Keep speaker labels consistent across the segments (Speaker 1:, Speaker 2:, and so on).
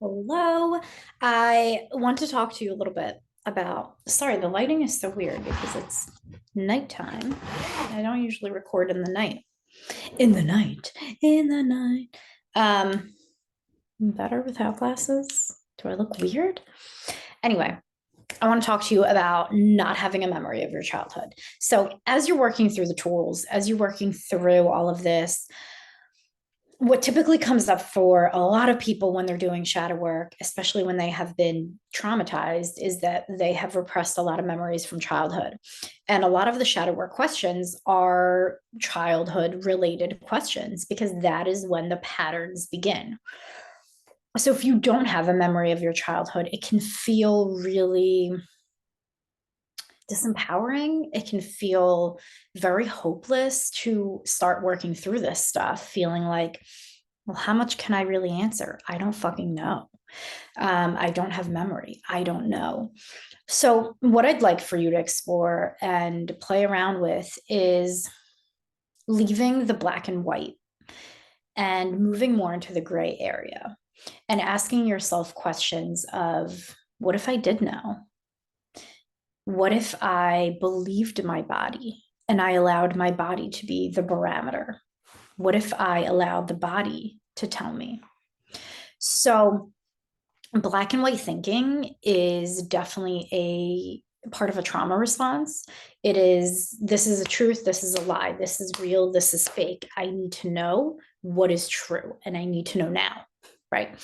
Speaker 1: Hello. I want to talk to you a little bit about, sorry, the lighting is so weird because it's nighttime. I don't usually record in the night. In the night. In the night. Um, Better without glasses. Do I look weird? Anyway, I want to talk to you about not having a memory of your childhood. So, as you're working through the tools, as you're working through all of this, what typically comes up for a lot of people when they're doing shadow work, especially when they have been traumatized, is that they have repressed a lot of memories from childhood. And a lot of the shadow work questions are childhood related questions because that is when the patterns begin. So if you don't have a memory of your childhood, it can feel really disempowering. It can feel very hopeless to start working through this stuff, feeling like, well, how much can I really answer? I don't fucking know. I don't have memory. I don't know. So, what I'd like for you to explore and play around with is leaving the black and white and moving more into the gray area and asking yourself questions of what if I did know? What if I believed my body and I allowed my body to be the barometer? What if I allowed the body to tell me? So, black and white thinking is definitely a part of a trauma response. It is, this is a truth, this is a lie, this is real, this is fake. I need to know what is true and I need to know now. Right.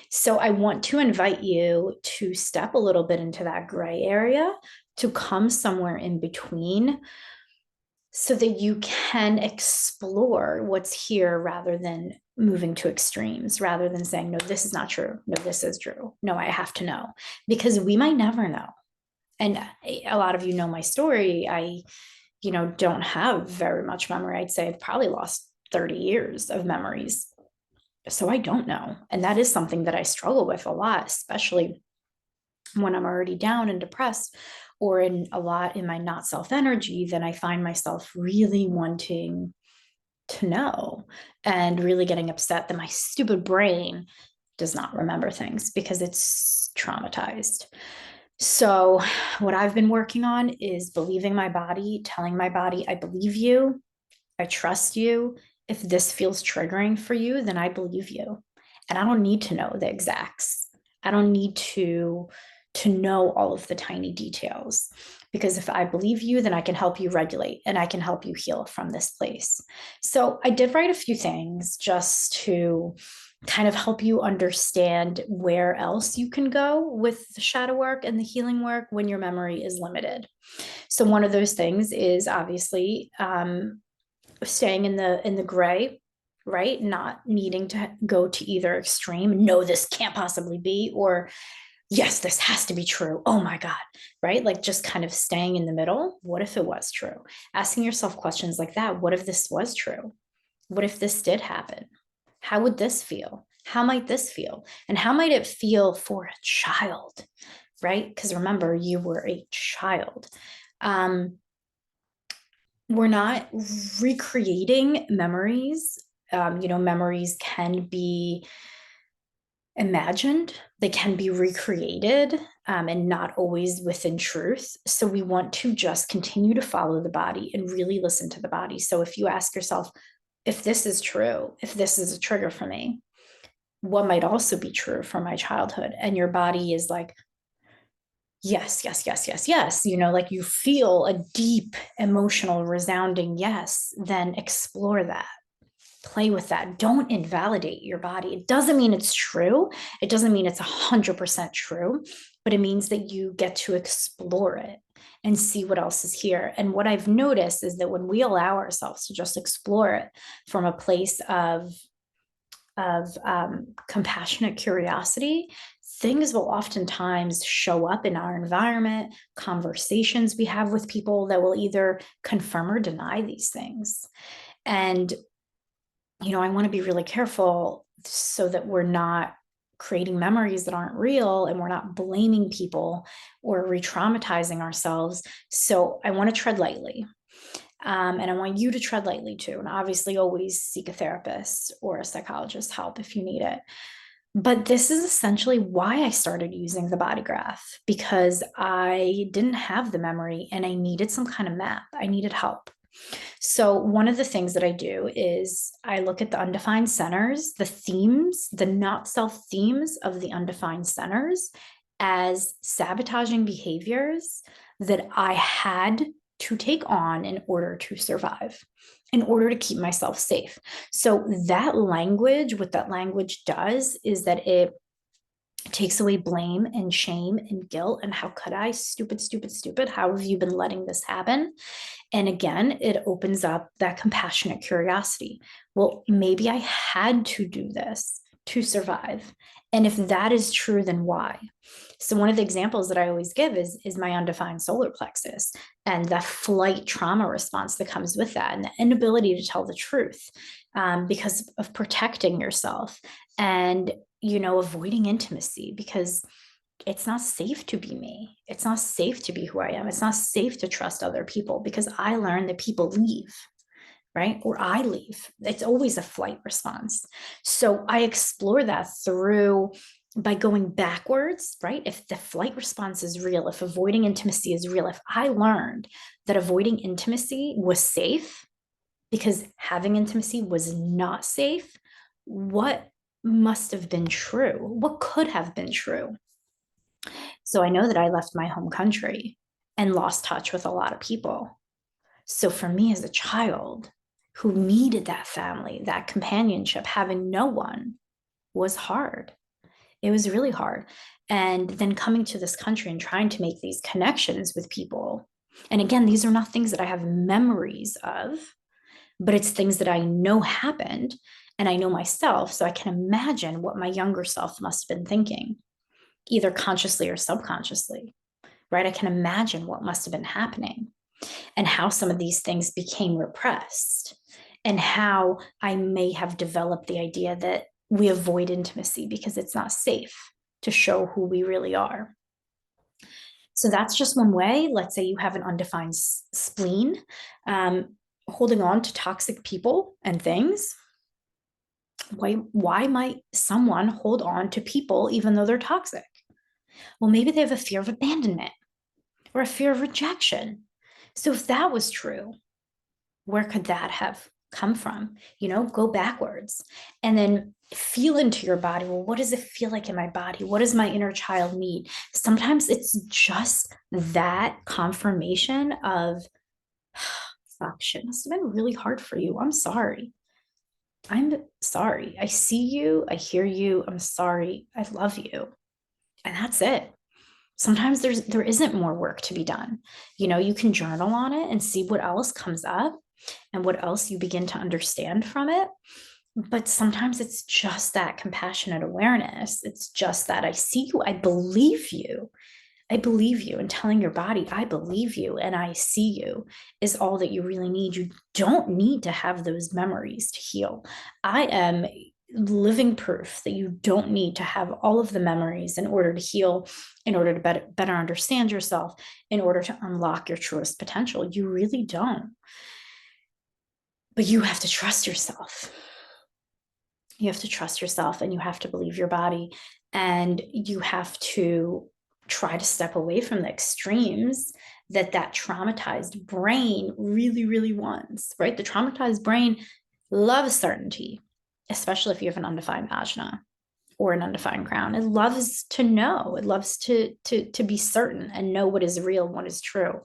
Speaker 1: So I want to invite you to step a little bit into that gray area, to come somewhere in between so that you can explore what's here rather than moving to extremes, rather than saying, no, this is not true. No, this is true. No, I have to know, because we might never know. And a lot of you know my story. I don't have very much memory. I'd say I've probably lost 30 years of memories. So I don't know. And that is something that I struggle with a lot, especially when I'm already down and depressed or in a lot in my not self energy. Then I find myself really wanting to know and really getting upset that my stupid brain does not remember things because it's traumatized. So, what I've been working on is believing my body, telling my body, I believe you, I trust you. If this feels triggering for you, then I believe you. And I don't need to know the exacts. I don't need to know all of the tiny details, because if I believe you, then I can help you regulate and I can help you heal from this place. So I did write a few things just to kind of help you understand where else you can go with the shadow work and the healing work when your memory is limited. So one of those things is obviously staying in the gray, right? Not needing to go to either extreme. No, this can't possibly be, or yes, this has to be true. Oh my God, right? Like just kind of staying in the middle. What if it was true? Asking yourself questions like that. What if this was true? What if this did happen? How would this feel? How might this feel? And how might it feel for a child, right? Because remember, you were a child. Um, we're not recreating memories. Memories can be imagined, they can be recreated, and not always within truth. So we want to just continue to follow the body and really listen to the body. So if you ask yourself, if this is true, if this is a trigger for me, what might also be true for my childhood? And your body is like, yes, yes, yes, yes, yes. Like you feel a deep emotional resounding yes, then explore that, play with that. Don't invalidate your body. It doesn't mean it's true. It doesn't mean it's 100% true, but it means that you get to explore it and see what else is here. And what I've noticed is that when we allow ourselves to just explore it from a place of compassionate curiosity, things will oftentimes show up in our environment, conversations we have with people that will either confirm or deny these things. And I want to be really careful so that we're not creating memories that aren't real and we're not blaming people or re-traumatizing ourselves. So I want to tread lightly. And I want you to tread lightly too. And obviously, always seek a therapist or a psychologist help if you need it. But this is essentially why I started using the body graph, because I didn't have the memory and I needed some kind of map. I needed help. So, one of the things that I do is I look at the undefined centers, the themes, the not self themes of the undefined centers as sabotaging behaviors that I had to take on in order to survive, in order to keep myself safe. So, that language, what that language does is that it takes away blame and shame and guilt. And how could I? Stupid, stupid, stupid. How have you been letting this happen? And again, it opens up that compassionate curiosity. Well, maybe I had to do this to survive. And if that is true, then why? So one of the examples that I always give is my undefined solar plexus and the flight trauma response that comes with that, and the inability to tell the truth because of protecting yourself, and avoiding intimacy because it's not safe to be me. It's not safe to be who I am. It's not safe to trust other people because I learned that people leave, right? Or I leave. It's always a flight response. So I explore that through by going backwards, right? If the flight response is real, if avoiding intimacy is real, if I learned that avoiding intimacy was safe because having intimacy was not safe, what must have been true? What could have been true? So I know that I left my home country and lost touch with a lot of people. So for me as a child who needed that family, that companionship, having no one was hard. It was really hard. And then coming to this country and trying to make these connections with people. And again, these are not things that I have memories of, but it's things that I know happened and I know myself. So I can imagine what my younger self must have been thinking, either consciously or subconsciously, right? I can imagine what must have been happening and how some of these things became repressed and how I may have developed the idea that we avoid intimacy because it's not safe to show who we really are. So that's just one way. Let's say you have an undefined spleen, holding on to toxic people and things. Why might someone hold on to people even though they're toxic? Well, maybe they have a fear of abandonment or a fear of rejection. So if that was true, where could that have come from? Go backwards and then feel into your body. Well, what does it feel like in my body? What does my inner child need? Sometimes it's just that confirmation of, fuck, shit must have been really hard for you. I'm sorry. I'm sorry. I see you. I hear you. I'm sorry. I love you. And that's it. Sometimes there isn't more work to be done. You can journal on it and see what else comes up and what else you begin to understand from it. But sometimes it's just that compassionate awareness. It's just that I see you, I believe you. I believe you, and telling your body, I believe you and I see you is all that you really need. You don't need to have those memories to heal. I am living proof that you don't need to have all of the memories in order to heal, in order to better understand yourself, in order to unlock your truest potential. You really don't. But you have to trust yourself. You have to trust yourself and you have to believe your body, and you have to try to step away from the extremes that traumatized brain really, really wants, right? The traumatized brain loves certainty, especially if you have an undefined ajna or an undefined crown. It loves to know. It loves to be certain and know what is real and what is true.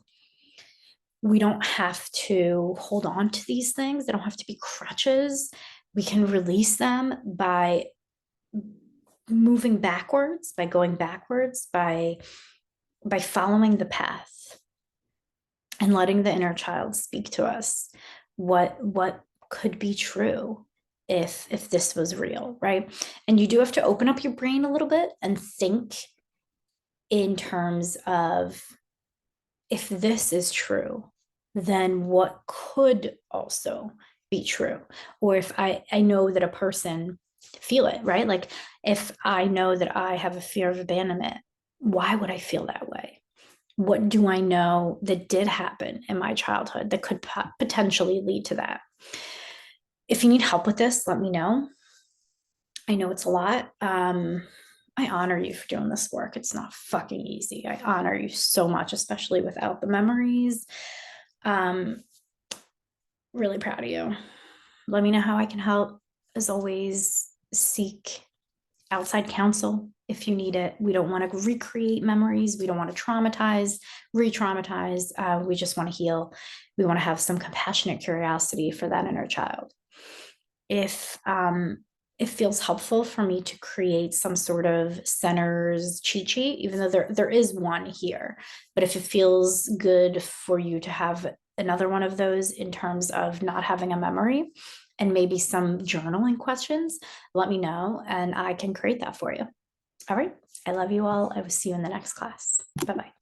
Speaker 1: We don't have to hold on to these things. They don't have to be crutches. We can release them by moving backwards, by going backwards, by following the path and letting the inner child speak to us. What could be true if this was real, right? And you do have to open up your brain a little bit and think in terms of, if this is true, then what could also be true? Or if I know that a person, feel it, right? Like if I know that I have a fear of abandonment, why would I feel that way? What do I know that did happen in my childhood that could potentially lead to that? If you need help with this, let me know. I know it's a lot. I honor you for doing this work. It's not fucking easy. I honor you so much, especially without the memories. Um, really proud of you. Let me know how I can help. As always, seek outside counsel if you need it. We don't want to recreate memories. We don't want to traumatize, re-traumatize. We just want to heal. We want to have some compassionate curiosity for that inner child. If it feels helpful for me to create some sort of centers cheat sheet, even though there is one here, but if it feels good for you to have another one of those in terms of not having a memory and maybe some journaling questions, let me know and I can create that for you. All right. I love you all. I will see you in the next class. Bye-bye.